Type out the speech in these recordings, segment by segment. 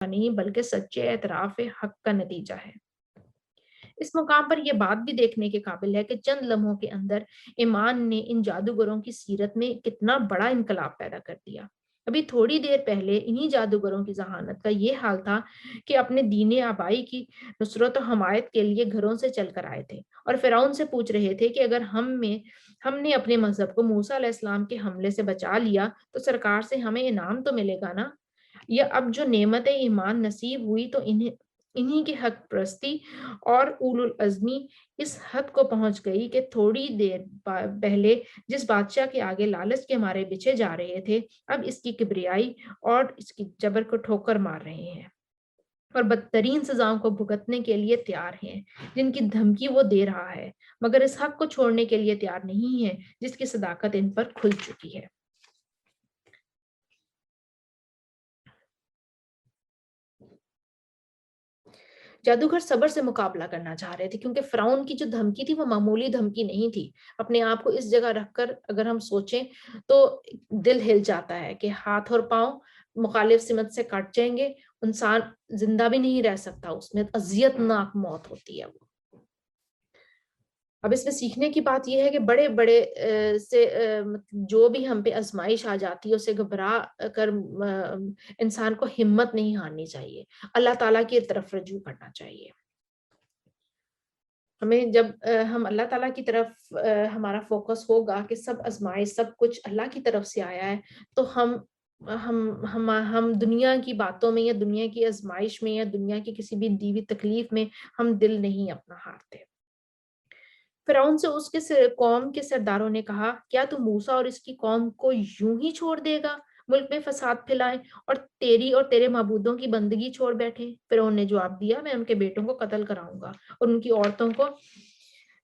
نہیں بلکہ سچے اعتراف حق کا نتیجہ ہے۔ اس مقام پر یہ بات بھی دیکھنے کے قابل ہے کہ چند لمحوں کے اندر ایمان نے ان جادوگروں کی سیرت میں کتنا بڑا انقلاب پیدا کر دیا۔ ابھی تھوڑی دیر پہلے انہی جادوگروں کی ذہانت کا یہ حال تھا کہ اپنے دین آبائی کی نصرت و حمایت کے لیے گھروں سے چل کر آئے تھے اور فرعون سے پوچھ رہے تھے کہ اگر ہم نے اپنے مذہب کو موسیٰ علیہ السلام کے حملے سے بچا لیا تو سرکار سے ہمیں انعام تو ملے گا نا؟ یا اب جو نعمت ایمان نصیب ہوئی تو انہی کی حق پرستی اور اولو العزمی اس حد کو پہنچ گئی کہ تھوڑی دیر پہلے جس بادشاہ کے آگے لالچ کے مارے بچھے جا رہے تھے اب اس کی کبریائی اور اس کی جبر کو ٹھوکر مار رہے ہیں اور بدترین سزاؤں کو بھگتنے کے لیے تیار ہیں جن کی دھمکی وہ دے رہا ہے، مگر اس حق کو چھوڑنے کے لیے تیار نہیں ہے جس کی صداقت ان پر کھل چکی ہے۔ جادوگر صبر سے مقابلہ کرنا چاہ رہے تھے کیونکہ فرعون کی جو دھمکی تھی وہ معمولی دھمکی نہیں تھی۔ اپنے آپ کو اس جگہ رکھ کر اگر ہم سوچیں تو دل ہل جاتا ہے کہ ہاتھ اور پاؤں مخالف سمت سے کٹ جائیں گے، انسان زندہ بھی نہیں رہ سکتا، اس میں اذیت ناک موت ہوتی ہے وہ۔ اب اس میں سیکھنے کی بات یہ ہے کہ بڑے بڑے سے جو بھی ہم پہ آزمائش آ جاتی ہے اسے گھبرا کر انسان کو ہمت نہیں ہارنی چاہیے، اللہ تعالیٰ کی طرف رجوع کرنا چاہیے۔ ہمیں جب ہم اللہ تعالیٰ کی طرف ہمارا فوکس ہوگا کہ سب آزمائش سب کچھ اللہ کی طرف سے آیا ہے تو ہم دنیا کی باتوں میں یا دنیا کی آزمائش میں یا دنیا کی کسی بھی دیوی تکلیف میں ہم دل نہیں اپنا ہارتے۔ فرعون سے اس کے قوم کے سرداروں نے کہا، کیا تو موسیٰ اور اس کی قوم کو یوں ہی چھوڑ دے گا ملک میں فساد پھیلائیں اور تیری اور تیرے معبودوں کی بندگی چھوڑ بیٹھے؟ فرعون نے جواب دیا، میں ان کے بیٹوں کو قتل کراؤں گا اور ان کی عورتوں کو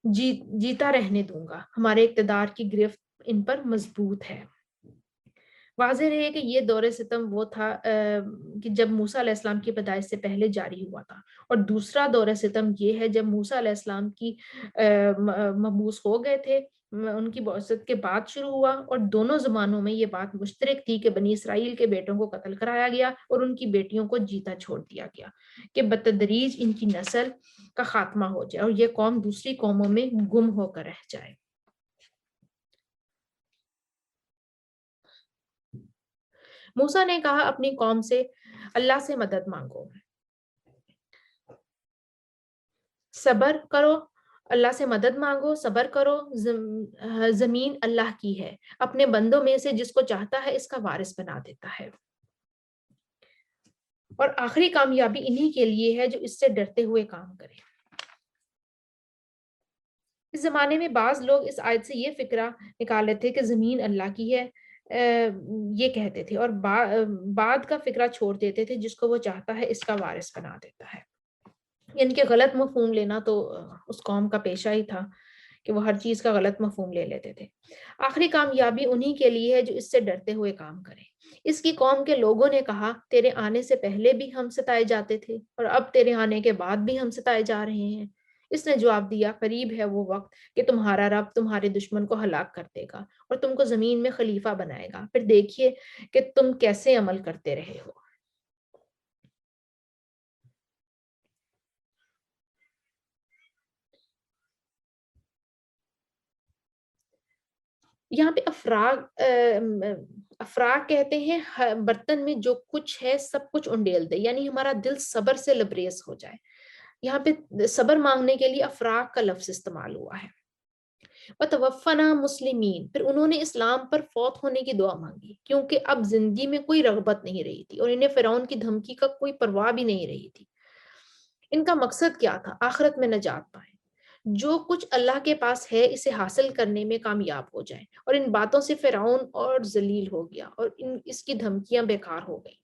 جیتا رہنے دوں گا، ہمارے اقتدار کی گرفت ان پر مضبوط ہے۔ واضح رہے کہ یہ دور ستم وہ تھا کہ جب موسیٰ علیہ السلام کی پیدائش سے پہلے جاری ہوا تھا، اور دوسرا دور ستم یہ ہے جب موسیٰ علیہ السلام کی مبعوث ہو گئے تھے، ان کی بعثت کے بعد شروع ہوا، اور دونوں زمانوں میں یہ بات مشترک تھی کہ بنی اسرائیل کے بیٹوں کو قتل کرایا گیا اور ان کی بیٹیوں کو جیتا چھوڑ دیا گیا کہ بتدریج ان کی نسل کا خاتمہ ہو جائے اور یہ قوم دوسری قوموں میں گم ہو کر رہ جائے۔ موسیٰ نے کہا، اپنی قوم سے اللہ سے مدد مانگو، صبر کرو، اللہ سے مدد مانگو، صبر کرو، زمین اللہ کی ہے، اپنے بندوں میں سے جس کو چاہتا ہے اس کا وارث بنا دیتا ہے، اور آخری کامیابی انہی کے لیے ہے جو اس سے ڈرتے ہوئے کام کرے۔ اس زمانے میں بعض لوگ اس آیت سے یہ فکرہ نکال لیتے کہ زمین اللہ کی ہے، یہ کہتے تھے، اور بعد کا فکرہ چھوڑ دیتے تھے، جس کو وہ چاہتا ہے اس کا وارث بنا دیتا ہے۔ ان کے غلط مفہوم لینا تو اس قوم کا پیشہ ہی تھا کہ وہ ہر چیز کا غلط مفہوم لے لیتے تھے۔ آخری کامیابی انہی کے لیے ہے جو اس سے ڈرتے ہوئے کام کریں۔ اس کی قوم کے لوگوں نے کہا، تیرے آنے سے پہلے بھی ہم ستائے جاتے تھے اور اب تیرے آنے کے بعد بھی ہم ستائے جا رہے ہیں۔ اس نے جواب دیا، قریب ہے وہ وقت کہ تمہارا رب تمہارے دشمن کو ہلاک کر دے گا اور تم کو زمین میں خلیفہ بنائے گا، پھر دیکھیے کہ تم کیسے عمل کرتے رہے ہو۔ یہاں پہ افراغ کہتے ہیں برتن میں جو کچھ ہے سب کچھ انڈیل دے، یعنی ہمارا دل صبر سے لبریز ہو جائے۔ یہاں پہ صبر مانگنے کے لیے افراغ کا لفظ استعمال ہوا ہے۔ وَتَوَفَّنَا مُسْلِمِينَ، پھر انہوں نے اسلام پر فوت ہونے کی دعا مانگی کیونکہ اب زندگی میں کوئی رغبت نہیں رہی تھی اور انہیں فرعون کی دھمکی کا کوئی پرواہ بھی نہیں رہی تھی۔ ان کا مقصد کیا تھا؟ آخرت میں نجات پائیں، جو کچھ اللہ کے پاس ہے اسے حاصل کرنے میں کامیاب ہو جائیں، اور ان باتوں سے فرعون اور ذلیل ہو گیا اور اس کی دھمکیاں بیکار ہو گئیں۔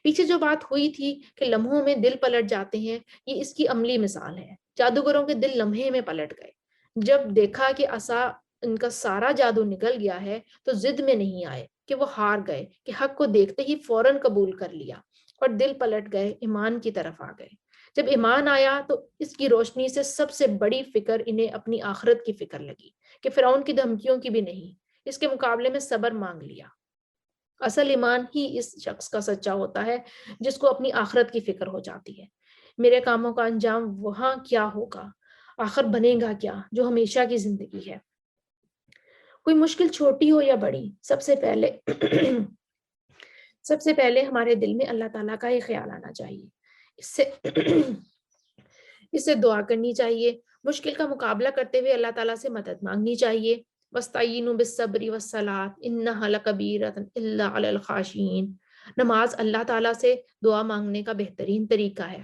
پیچھے جو بات ہوئی تھی کہ لمحوں میں دل پلٹ جاتے ہیں، یہ اس کی عملی مثال ہے۔ جادوگروں کے دل لمحے میں پلٹ گئے۔ جب دیکھا کہ عصا ان کا سارا جادو نکل گیا ہے تو ضد میں نہیں آئے کہ وہ ہار گئے، کہ حق کو دیکھتے ہی فوراً قبول کر لیا اور دل پلٹ گئے، ایمان کی طرف آ گئے۔ جب ایمان آیا تو اس کی روشنی سے سب سے بڑی فکر انہیں اپنی آخرت کی فکر لگی کہ فرعون کی دھمکیوں کی بھی نہیں، اس کے مقابلے میں صبر مانگ لیا۔ اصل ایمان ہی اس شخص کا سچا ہوتا ہے جس کو اپنی آخرت کی فکر ہو جاتی ہے۔ میرے کاموں کا انجام وہاں کیا ہوگا، آخر بنے گا کیا، جو ہمیشہ کی زندگی ہے۔ کوئی مشکل چھوٹی ہو یا بڑی، سب سے پہلے ہمارے دل میں اللہ تعالیٰ کا ہی خیال آنا چاہیے، اس سے دعا کرنی چاہیے، مشکل کا مقابلہ کرتے ہوئے اللہ تعالیٰ سے مدد مانگنی چاہیے۔ وَاسْتَعِینُوا بِالصَّبْرِ وَالصَّلَاةِ إِنَّهَا لَكَبِیرَةٌ إِلَّا عَلَى الْخَاشِعِینَ۔ نماز اللہ تعالیٰ سے دعا مانگنے کا بہترین طریقہ ہے۔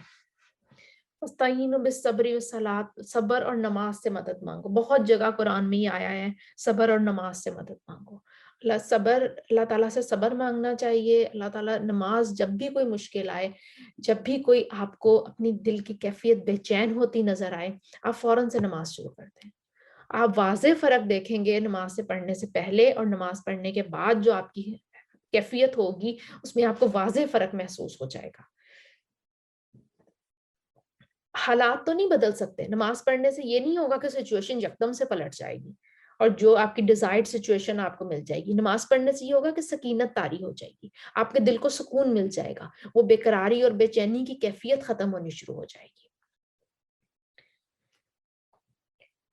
وَاسْتَعِینُوا بِالصَّبْرِ وَالصَّلَاةِ، صبر اور نماز سے مدد مانگو۔ بہت جگہ قرآن میں یہ آیا ہے، صبر اور نماز سے مدد مانگو۔ اللہ تعالیٰ سے صبر مانگنا چاہیے۔ اللہ تعالیٰ نماز، جب بھی کوئی مشکل آئے، جب بھی کوئی آپ کو اپنی دل کی کیفیت بے چین ہوتی نظر آئے، آپ فوراً سے نماز شروع کر دیں۔ آپ واضح فرق دیکھیں گے نماز سے پڑھنے سے پہلے اور نماز پڑھنے کے بعد، جو آپ کی کیفیت ہوگی اس میں آپ کو واضح فرق محسوس ہو جائے گا۔ حالات تو نہیں بدل سکتے، نماز پڑھنے سے یہ نہیں ہوگا کہ سچویشن یکدم سے پلٹ جائے گی اور جو آپ کی ڈیزائرڈ سچویشن آپ کو مل جائے گی۔ نماز پڑھنے سے یہ ہوگا کہ سکینت طاری ہو جائے گی، آپ کے دل کو سکون مل جائے گا، وہ بے قراری اور بے چینی کی کیفیت ختم ہونی شروع ہو جائے گی۔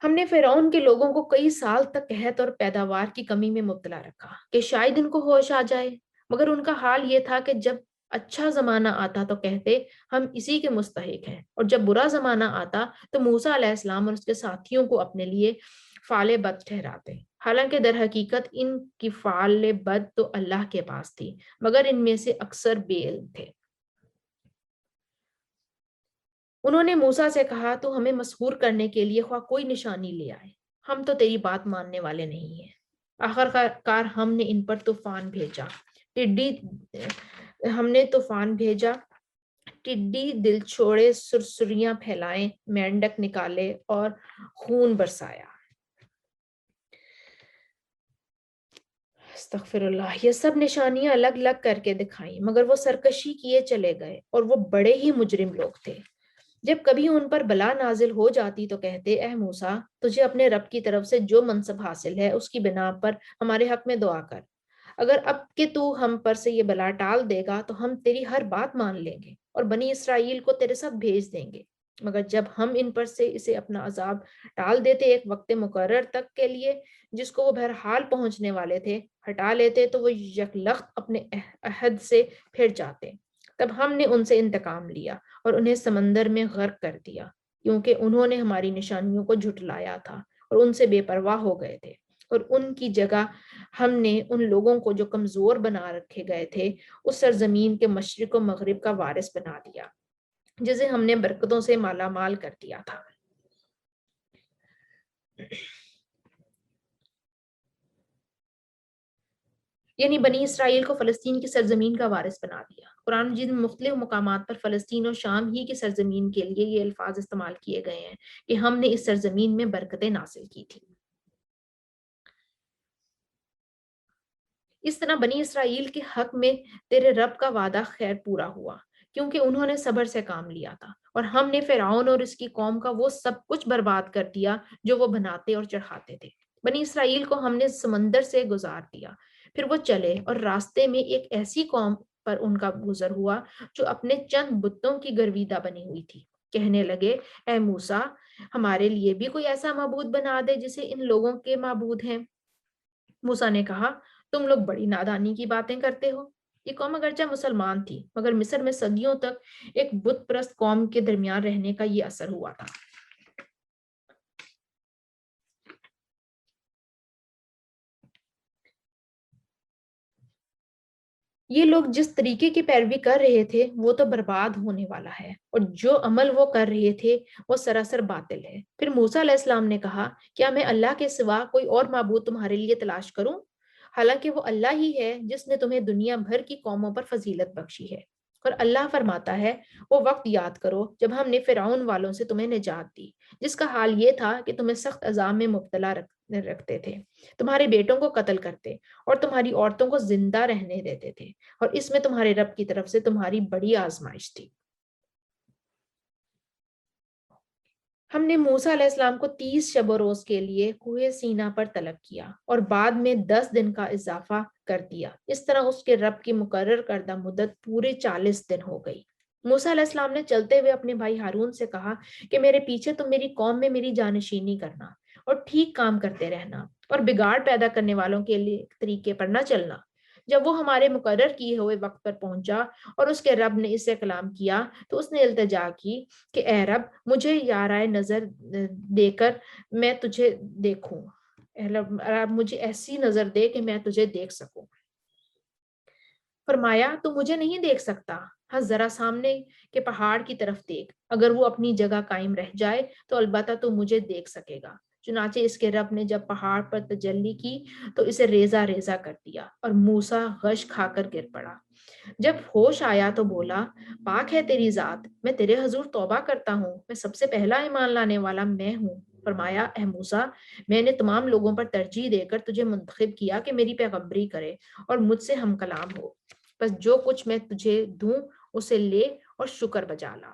ہم نے فرعون کے لوگوں کو کئی سال تک قحط اور پیداوار کی کمی میں مبتلا رکھا کہ شاید ان کو ہوش آ جائے، مگر ان کا حال یہ تھا کہ جب اچھا زمانہ آتا تو کہتے ہم اسی کے مستحق ہیں، اور جب برا زمانہ آتا تو موسیٰ علیہ السلام اور اس کے ساتھیوں کو اپنے لیے فعال بد ٹھہراتے۔ حالانکہ در حقیقت ان کی فعال بد تو اللہ کے پاس تھی، مگر ان میں سے اکثر بے علم تھے۔ انہوں نے موسیٰ سے کہا تو ہمیں مسحور کرنے کے لیے خواہ کوئی نشانی لے آئے، ہم تو تیری بات ماننے والے نہیں ہیں۔ آخر کار ہم نے ان پر طوفان بھیجا، ٹڈی دل چھوڑے، سرسریاں پھیلائیں، مینڈک نکالے اور خون برسایا۔ استغفر اللہ۔ یہ سب نشانیاں الگ الگ کر کے دکھائیں، مگر وہ سرکشی کیے چلے گئے اور وہ بڑے ہی مجرم لوگ تھے۔ جب کبھی ان پر بلا نازل ہو جاتی تو کہتے اے موسیٰ، تجھے اپنے رب کی طرف سے جو منصب حاصل ہے اس کی بنا پر ہمارے حق میں دعا کر۔ اگر اب کہ تو ہم پر سے یہ بلا ٹال دے گا تو ہم تیری ہر بات مان لیں گے اور بنی اسرائیل کو تیرے ساتھ بھیج دیں گے۔ مگر جب ہم ان پر سے اسے اپنا عذاب ٹال دیتے ایک وقت مقرر تک کے لیے جس کو وہ بہرحال پہنچنے والے تھے، ہٹا لیتے تو وہ یکلخت اپنے عہد سے پھر جاتے۔ تب ہم نے ان سے انتقام لیا اور انہیں سمندر میں غرق کر دیا، کیونکہ انہوں نے ہماری نشانیوں کو جھٹلایا تھا اور ان سے بے پرواہ ہو گئے تھے۔ اور ان کی جگہ ہم نے ان لوگوں کو جو کمزور بنا رکھے گئے تھے اس سرزمین کے مشرق و مغرب کا وارث بنا دیا، جسے ہم نے برکتوں سے مالا مال کر دیا تھا۔ یعنی بنی اسرائیل کو فلسطین کی سرزمین کا وارث بنا دیا۔ قرآن مجید میں مختلف مقامات پر فلسطین اور شام ہی کی سرزمین کے لیے یہ الفاظ استعمال کیے گئے ہیں کہ ہم نے اس سرزمین میں برکتیں نازل کی تھی۔ اس طرح بنی اسرائیل کے حق میں تیرے رب کا وعدہ خیر پورا ہوا، کیونکہ انہوں نے صبر سے کام لیا تھا، اور ہم نے فرعون اور اس کی قوم کا وہ سب کچھ برباد کر دیا جو وہ بناتے اور چڑھاتے تھے۔ بنی اسرائیل کو ہم نے سمندر سے گزار دیا، پھر وہ چلے اور راستے میں ایک ایسی قوم پر ان کا گزر ہوا جو اپنے چند بتوں کی گرویدہ بنی ہوئی تھی۔ کہنے لگے اے موسیٰ، ہمارے لیے بھی کوئی ایسا معبود بنا دے جسے ان لوگوں کے معبود ہیں۔ موسیٰ نے کہا تم لوگ بڑی نادانی کی باتیں کرتے ہو۔ یہ قوم اگرچہ مسلمان تھی، مگر مصر میں صدیوں تک ایک بت پرست قوم کے درمیان رہنے کا یہ اثر ہوا تھا۔ یہ لوگ جس طریقے کی پیروی کر رہے تھے وہ تو برباد ہونے والا ہے، اور جو عمل وہ کر رہے تھے وہ سراسر باطل ہے۔ پھر موسیٰ علیہ السلام نے کہا کیا میں اللہ کے سوا کوئی اور معبود تمہارے لیے تلاش کروں، حالانکہ وہ اللہ ہی ہے جس نے تمہیں دنیا بھر کی قوموں پر فضیلت بخشی ہے۔ اور اللہ فرماتا ہے وہ وقت یاد کرو جب ہم نے فرعون والوں سے تمہیں نجات دی، جس کا حال یہ تھا کہ تمہیں سخت عذاب میں مبتلا رکھتے تھے، تمہارے بیٹوں کو قتل کرتے اور تمہاری عورتوں کو زندہ رہنے دیتے تھے، اور اس میں تمہارے رب کی طرف سے تمہاری بڑی آزمائش تھی۔ ہم نے موسیٰ علیہ السلام کو 30 شب و روز کے لیے کوہ سینا پر طلب کیا اور بعد میں 10 دن کا اضافہ کر دیا۔ اس طرح اس کے رب کی مقرر کردہ مدت پورے 40 دن ہو گئی۔ موسیٰ علیہ السلام نے چلتے ہوئے اپنے بھائی ہارون سے کہا کہ میرے پیچھے تم میری قوم میں میری جانشینی کرنا اور ٹھیک کام کرتے رہنا اور بگاڑ پیدا کرنے والوں کے لیے طریقے پر نہ چلنا۔ جب وہ ہمارے مقرر کیے ہوئے وقت پر پہنچا اور اس کے رب نے اس سے کلام کیا تو اس نے التجا کی کہ اے رب مجھے یارائے نظر دے کر میں تجھے دیکھوں، اے رب مجھے ایسی نظر دے کہ میں تجھے دیکھ سکوں۔ فرمایا تو مجھے نہیں دیکھ سکتا، ہاں ذرا سامنے کے پہاڑ کی طرف دیکھ، اگر وہ اپنی جگہ قائم رہ جائے تو البتہ تو مجھے دیکھ سکے گا۔ چنانچہ اس کے رب نے جب پہاڑ پر تجلی کی تو اسے ریزہ ریزہ کر دیا اور موسیٰ غش کھا کر گر پڑا۔ جب ہوش آیا تو بولا پاک ہے تیری ذات، میں تیرے حضور توبہ کرتا ہوں، میں سب سے پہلا ایمان لانے والا میں ہوں۔ فرمایا اے موسیٰ میں نے تمام لوگوں پر ترجیح دے کر تجھے منتخب کیا کہ میری پیغمبری کرے اور مجھ سے ہم کلام ہو، بس جو کچھ میں تجھے دوں اسے لے اور شکر بجا لا۔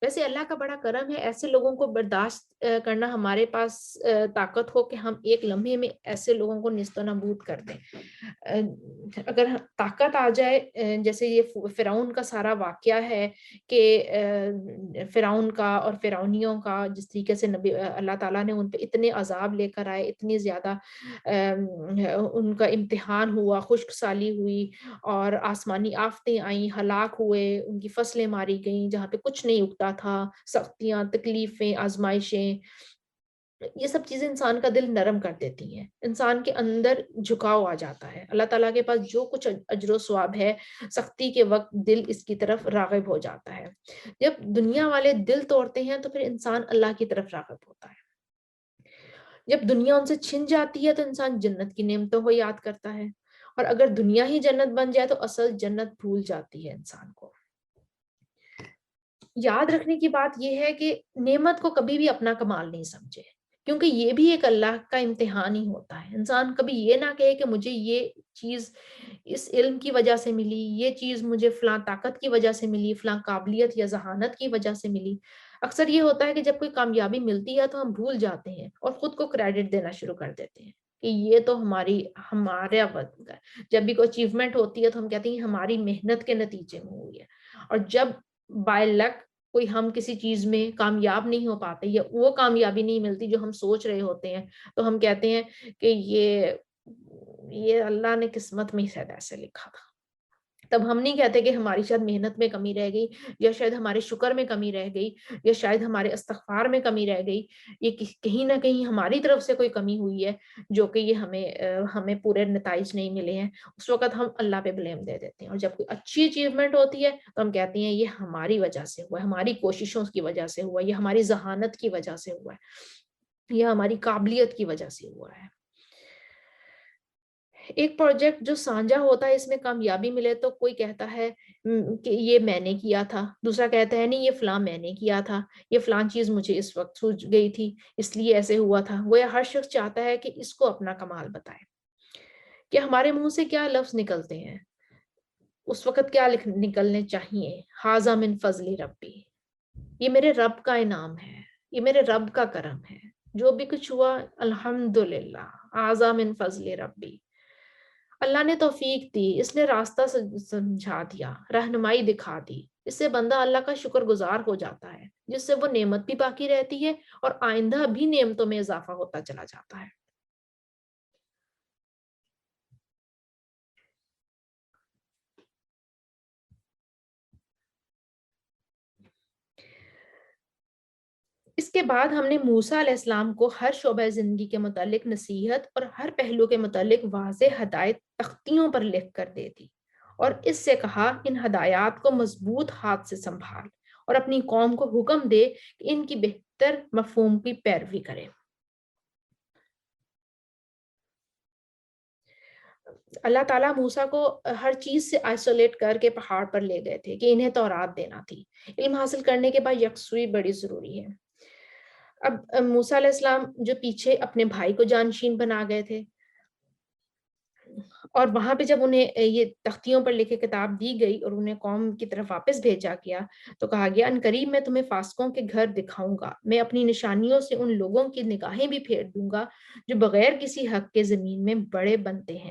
ویسے اللہ کا بڑا کرم ہے، ایسے لوگوں کو برداشت کرنا ہمارے پاس طاقت ہو کہ ہم ایک لمحے میں ایسے لوگوں کو نیست و نابود کر دیں۔ اگر طاقت آ جائے، جیسے یہ فرعون کا سارا واقعہ ہے کہ فرعون کا اور فرعونیوں کا جس طریقے سے نبی اللہ تعالیٰ نے ان پہ اتنے عذاب لے کر آئے، اتنی زیادہ ان کا امتحان ہوا، خشک سالی ہوئی اور آسمانی آفتیں آئیں، ہلاک ہوئے، ان کی فصلیں ماری گئیں جہاں پہ کچھ نہیں اگتا تھا، سختیاں، تکلیفیں، آزمائشیں، یہ سب چیزیں انسان کا دل نرم کر دیتی ہیں، انسان کے اندر جھکاؤ آ جاتا ہے۔ اللہ تعالیٰ کے پاس جو کچھ اجر و ثواب ہے، سختی کے وقت دل اس کی طرف راغب ہو جاتا ہے۔ جب دنیا والے دل توڑتے ہیں تو پھر انسان اللہ کی طرف راغب ہوتا ہے۔ جب دنیا ان سے چھن جاتی ہے تو انسان جنت کی نعمتوں کو یاد کرتا ہے، اور اگر دنیا ہی جنت بن جائے تو اصل جنت بھول جاتی ہے انسان کو۔ یاد رکھنے کی بات یہ ہے کہ نعمت کو کبھی بھی اپنا کمال نہیں سمجھے، کیونکہ یہ بھی ایک اللہ کا امتحان ہی ہوتا ہے۔ انسان کبھی یہ نہ کہے کہ مجھے یہ چیز اس علم کی وجہ سے ملی، یہ چیز مجھے فلاں طاقت کی وجہ سے ملی، فلاں قابلیت یا ذہانت کی وجہ سے ملی۔ اکثر یہ ہوتا ہے کہ جب کوئی کامیابی ملتی ہے تو ہم بھول جاتے ہیں اور خود کو کریڈٹ دینا شروع کر دیتے ہیں کہ یہ تو ہمارے وقت ہے۔ جب بھی کوئی اچیومنٹ ہوتی ہے تو ہم کہتے ہیں ہماری محنت کے نتیجے میں ہوئی ہے، اور جب بائی لک کوئی ہم کسی چیز میں کامیاب نہیں ہو پاتے یا وہ کامیابی نہیں ملتی جو ہم سوچ رہے ہوتے ہیں تو ہم کہتے ہیں کہ یہ اللہ نے قسمت میں ہی شاید ایسے لکھا تھا۔ تب ہم نہیں کہتے کہ ہماری شاید محنت میں کمی رہ گئی، یا شاید ہمارے شکر میں کمی رہ گئی، یا شاید ہمارے استغفار میں کمی رہ گئی، یہ کہیں نہ کہیں ہماری طرف سے کوئی کمی ہوئی ہے جو کہ یہ ہمیں پورے نتائج نہیں ملے ہیں۔ اس وقت ہم اللہ پہ بلیم دے دیتے ہیں، اور جب کوئی اچھی اچیومنٹ ہوتی ہے تو ہم کہتے ہیں یہ ہماری وجہ سے ہوا ہے، ہماری کوششوں کی وجہ سے ہوا ہے، یہ ہماری ذہانت کی وجہ سے ہوا ہے، یہ ہماری قابلیت کی وجہ سے ہوا ہے۔ ایک پروجیکٹ جو سانجا ہوتا ہے اس میں کامیابی ملے تو کوئی کہتا ہے کہ یہ میں نے کیا تھا، دوسرا کہتا ہے نہیں یہ فلاں میں نے کیا تھا، یہ فلاں چیز مجھے اس وقت سوچ گئی تھی اس لیے ایسے ہوا تھا۔ وہ ہر شخص چاہتا ہے کہ اس کو اپنا کمال بتائے، کہ ہمارے منہ سے کیا لفظ نکلتے ہیں، اس وقت کیا نکلنے چاہیے، ھذا من فضل ربی، یہ میرے رب کا انعام ہے، یہ میرے رب کا کرم ہے، جو بھی کچھ ہوا الحمدللہ ھذا من فضل ربی۔ اللہ نے توفیق دی، اس نے راستہ سمجھا دیا، رہنمائی دکھا دی، اس سے بندہ اللہ کا شکر گزار ہو جاتا ہے، جس سے وہ نعمت بھی باقی رہتی ہے اور آئندہ بھی نعمتوں میں اضافہ ہوتا چلا جاتا ہے۔ اس کے بعد ہم نے موسیٰ علیہ السلام کو ہر شعبہ زندگی کے متعلق نصیحت اور ہر پہلو کے متعلق واضح ہدایت تختیوں پر لکھ کر دے دی، اور اس سے کہا ان ہدایات کو مضبوط ہاتھ سے سنبھال اور اپنی قوم کو حکم دے کہ ان کی بہتر مفہوم کی پیروی کرے۔ اللہ تعالیٰ موسیٰ کو ہر چیز سے آئسولیٹ کر کے پہاڑ پر لے گئے تھے کہ انہیں تورات دینا تھی۔ علم حاصل کرنے کے بعد یکسوئی بڑی ضروری ہے۔ اب موسیٰ علیہ السلام جو پیچھے اپنے بھائی کو جانشین بنا گئے تھے، اور وہاں پہ جب انہیں یہ تختیوں پر لکھ کے کتاب دی گئی اور انہیں قوم کی طرف واپس بھیجا گیا، تو کہا گیا عنقریب میں تمہیں فاسقوں کے گھر دکھاؤں گا، میں اپنی نشانیوں سے ان لوگوں کی نگاہیں بھی پھیر دوں گا جو بغیر کسی حق کے زمین میں بڑے بنتے ہیں۔